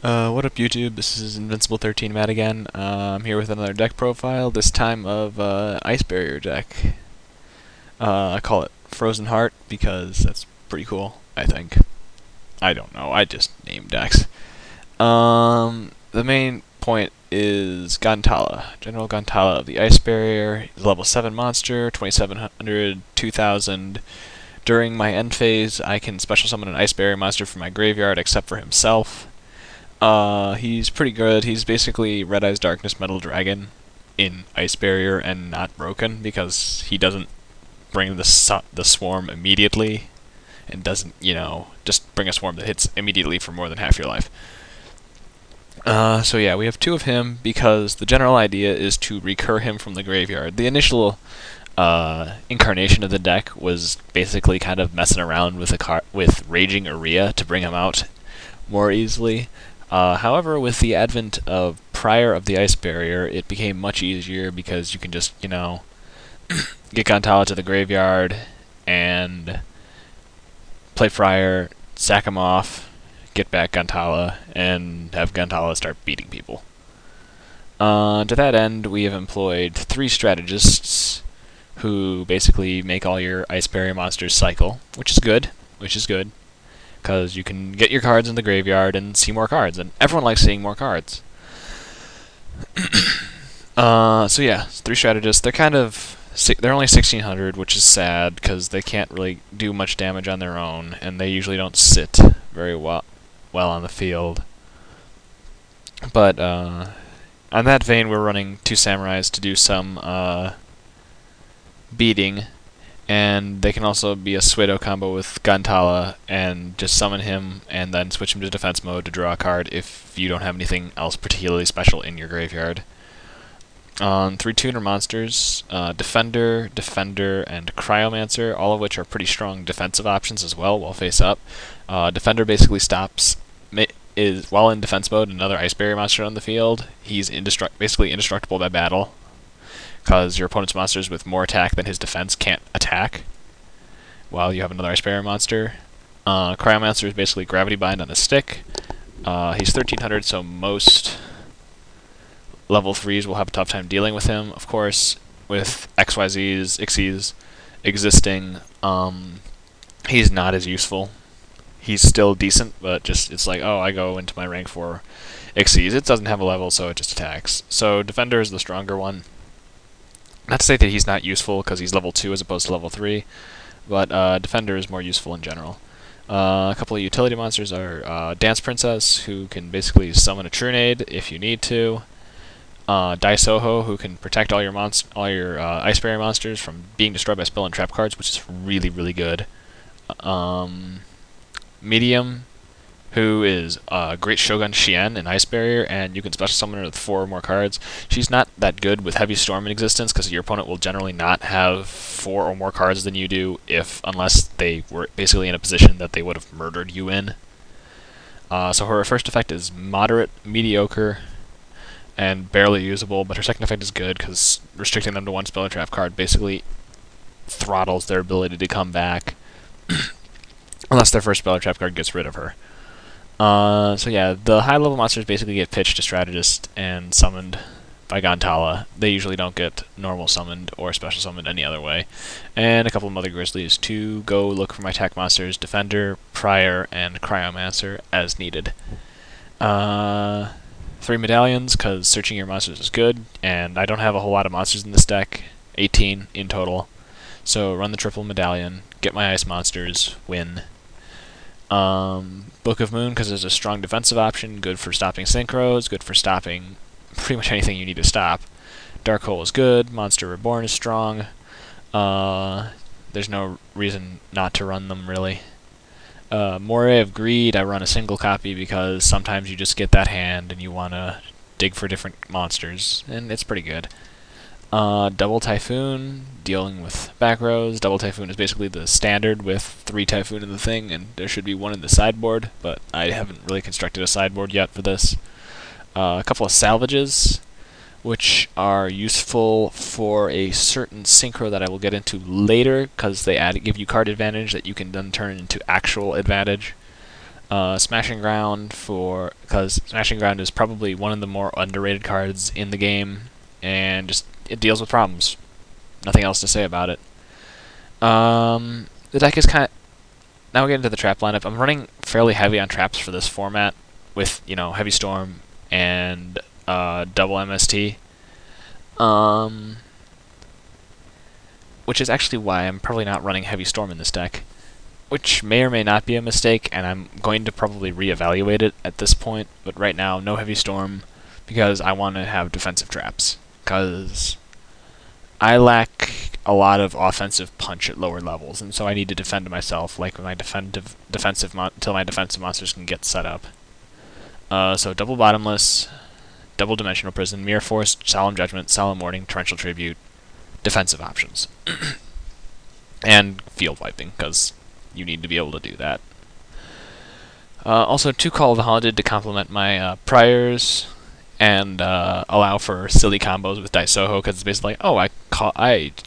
What up YouTube, this is Invincible13 Matt again. I'm here with another deck profile, this time of Ice Barrier deck. I call it Frozen Heart because that's pretty cool, I think. I don't know, I just name decks. The main point is Gantala. General Gantala of the Ice Barrier. He's a level 7 monster, 2700, 2000. During my end phase, I can special summon an Ice Barrier monster from my graveyard except for himself. He's pretty good. He's basically Red Eyes Darkness Metal Dragon in Ice Barrier and not broken because he doesn't bring the swarm immediately and doesn't, just bring a swarm that hits immediately for more than half your life. So yeah, we have two of him because the general idea is to recur him from the graveyard. The initial incarnation of the deck was basically kind of messing around with Raging Urea to bring him out more easily. However, with the advent of Prior of the Ice Barrier, it became much easier because you can just, get Gantala to the graveyard and play Friar, sack him off, get back Gantala, and have Gantala start beating people. To that end, we have employed 3 strategists who basically make all your Ice Barrier monsters cycle, which is good, because you can get your cards in the graveyard and see more cards, and everyone likes seeing more cards. So yeah, 3 strategists. They're only 1600, which is sad because they can't really do much damage on their own, and they usually don't sit very well on the field. But on that vein, we're running 2 samurais to do some beating. And they can also be a Suedo combo with Gantala and just summon him and then switch him to defense mode to draw a card if you don't have anything else particularly special in your graveyard. On 3 tuner monsters, Defender, and Cryomancer, all of which are pretty strong defensive options as well while face up. Defender basically while in defense mode, another Ice Barrier monster on the field. He's basically indestructible by battle, because your opponent's monsters with more attack than his defense can't attack, while you have another Ice Barrier monster. Cryomancer is basically Gravity Bind on a stick. He's 1300, so most level 3s will have a tough time dealing with him. Of course, with Xyzs existing, he's not as useful. He's still decent, but it's like, oh, I go into my rank 4 Xyz. It doesn't have a level, so it just attacks. So Defender is the stronger one. Not to say that he's not useful, because he's level 2 as opposed to level 3, but Defender is more useful in general. A couple of utility monsters are Dance Princess, who can basically summon a Trunade if you need to. Daisoho, who can protect all your Ice Barrier monsters from being destroyed by spell and trap cards, which is really, really good. Medium, who is Great Shogun Shien in Ice Barrier, and you can special summon her with 4 or more cards. She's not that good with Heavy Storm in existence, because your opponent will generally not have 4 or more cards than you do, unless they were basically in a position that they would have murdered you in. So her first effect is moderate, mediocre, and barely usable, but her second effect is good, because restricting them to 1 spell or trap card basically throttles their ability to come back, unless their first spell or trap card gets rid of her. So yeah, the high-level monsters basically get pitched to Strategist and summoned by Gantala. They usually don't get normal summoned or special summoned any other way. And a couple of Mother Grizzlies to go look for my attack monsters, Defender, Prior, and Cryomancer as needed. 3 medallions, because searching your monsters is good, and I don't have a whole lot of monsters in this deck, 18 in total. So run the triple medallion, get my ice monsters, win. Book of Moon, because it's a strong defensive option, good for stopping synchros, good for stopping pretty much anything you need to stop. Dark Hole is good, Monster Reborn is strong. There's no reason not to run them, really. Moray of Greed, I run a single copy because sometimes you just get that hand and you want to dig for different monsters, and it's pretty good. Double Typhoon, dealing with back rows. Double Typhoon is basically the standard with 3 Typhoon in the thing, and there should be 1 in the sideboard, but I haven't really constructed a sideboard yet for this. A couple of salvages, which are useful for a certain synchro that I will get into later, because they give you card advantage that you can then turn into actual advantage. Smashing Ground because Smashing Ground is probably one of the more underrated cards in the game, and just it deals with problems. Nothing else to say about it. The deck is kind of... Now we get into the trap lineup. I'm running fairly heavy on traps for this format with, Heavy Storm and double MST. Which is actually why I'm probably not running Heavy Storm in this deck, which may or may not be a mistake, and I'm going to probably reevaluate it at this point, but right now, no Heavy Storm, because I want to have defensive traps, because I lack a lot of offensive punch at lower levels, and so I need to defend myself, like my until my defensive monsters can get set up. So double Bottomless, double Dimensional Prison, Mirror Force, Solemn Judgment, Solemn Warning, Torrential Tribute, defensive options. And field wiping, because you need to be able to do that. Also, 2 Call of the Haunted to complement my priors, and allow for silly combos with Daisoho, because it's basically like, oh, I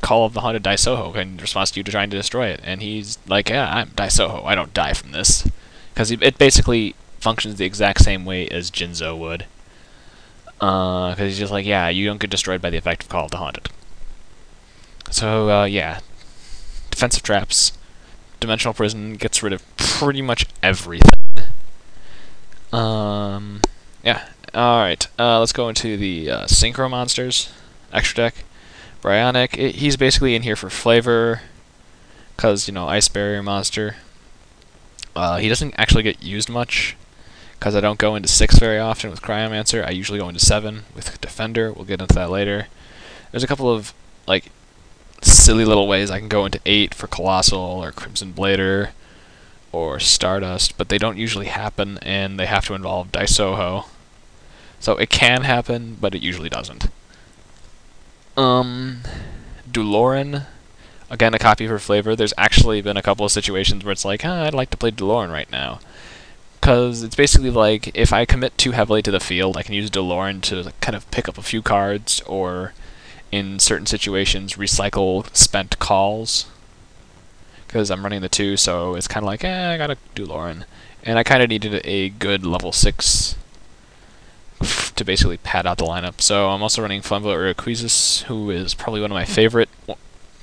Call of the Haunted Daisoho in response to you trying to destroy it, and he's like, yeah, I'm Daisoho, I don't die from this. Because it basically functions the exact same way as Jinzo would. Because he's just like, yeah, you don't get destroyed by the effect of Call of the Haunted. So, yeah. Defensive traps. Dimensional Prison gets rid of pretty much everything. Yeah. Alright, let's go into the Synchro Monsters. Extra deck. Bryonic, he's basically in here for flavor, because, Ice Barrier Monster. He doesn't actually get used much, because I don't go into 6 very often with Cryomancer. I usually go into 7 with Defender. We'll get into that later. There's a couple of, silly little ways I can go into 8 for Colossal, or Crimson Blader, or Stardust, but they don't usually happen, and they have to involve Daisoho. So it can happen, but it usually doesn't. Duloran, again a copy for flavor. There's actually been a couple of situations where it's like, I'd like to play Duloran right now. Because it's basically like, if I commit too heavily to the field, I can use Duloran to kind of pick up a few cards, or in certain situations, recycle spent calls. Because I'm running the 2, so it's kind of like, I gotta Duloran. And I kind of needed a good level 6 to basically pad out the lineup. So I'm also running Flambeau Urquizus, who is probably one of my favorite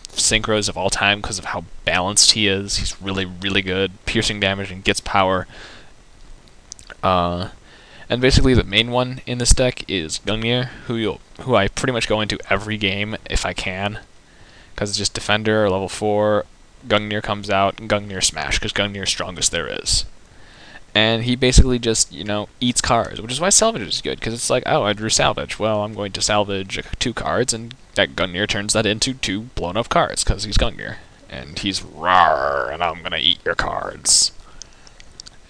synchros of all time because of how balanced he is. He's really, really good. Piercing damage and gets power. And basically the main one in this deck is Gungnir, who I pretty much go into every game if I can. Because it's just Defender, level 4, Gungnir comes out, and Gungnir Smash, because Gungnir's strongest there is. And he basically just, eats cards, which is why Salvage is good, because it's like, oh, I drew Salvage. Well, I'm going to salvage 2 cards, and that Gungnir turns that into 2 blown-up cards, because he's Gungnir. And he's rawr, and I'm gonna eat your cards.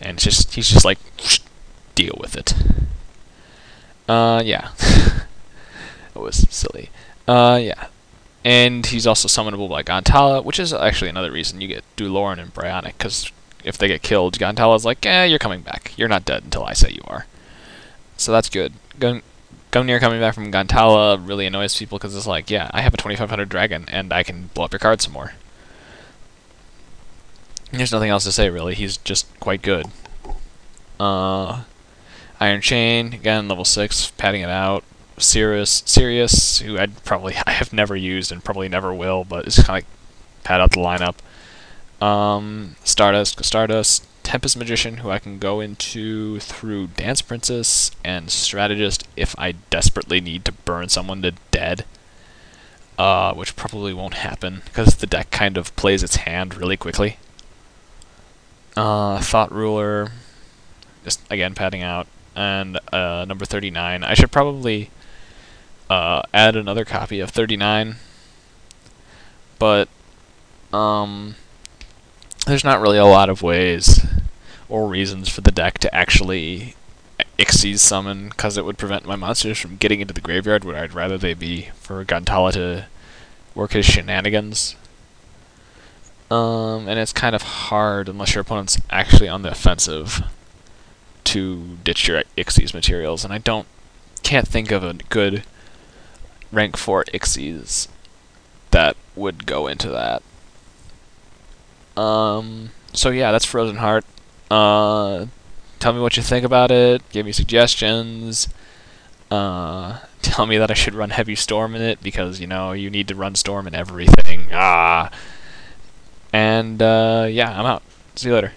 And he's just like, deal with it. Yeah. That was silly. Yeah. And he's also summonable by Gantala, which is actually another reason you get Duloran and Bryonic, because if they get killed, Gantala's like, you're coming back. You're not dead until I say you are. So that's good. Gungnir coming back from Gantala really annoys people, because it's like, yeah, I have a 2500 dragon, and I can blow up your card some more. And there's nothing else to say, really. He's just quite good. Iron Chain, again, level 6, padding it out. Sirius, who I have never used and probably never will, but it's kind of like pad out the lineup. Stardust, Tempest Magician, who I can go into through Dance Princess, and Strategist if I desperately need to burn someone to dead. Which probably won't happen, because the deck kind of plays its hand really quickly. Thought Ruler, just again padding out. And number 39. I should probably add another copy of 39, but there's not really a lot of ways or reasons for the deck to actually Xyz summon, because it would prevent my monsters from getting into the graveyard where I'd rather they be, for Gantala to work his shenanigans. And it's kind of hard, unless your opponent's actually on the offensive, to ditch your Xyz materials, and I can't think of a good rank 4 Xyz that would go into that. So yeah, that's Frozen Heart. Tell me what you think about it. Give me suggestions. Tell me that I should run Heavy Storm in it because, you know, you need to run Storm in everything. And, yeah, I'm out. See you later.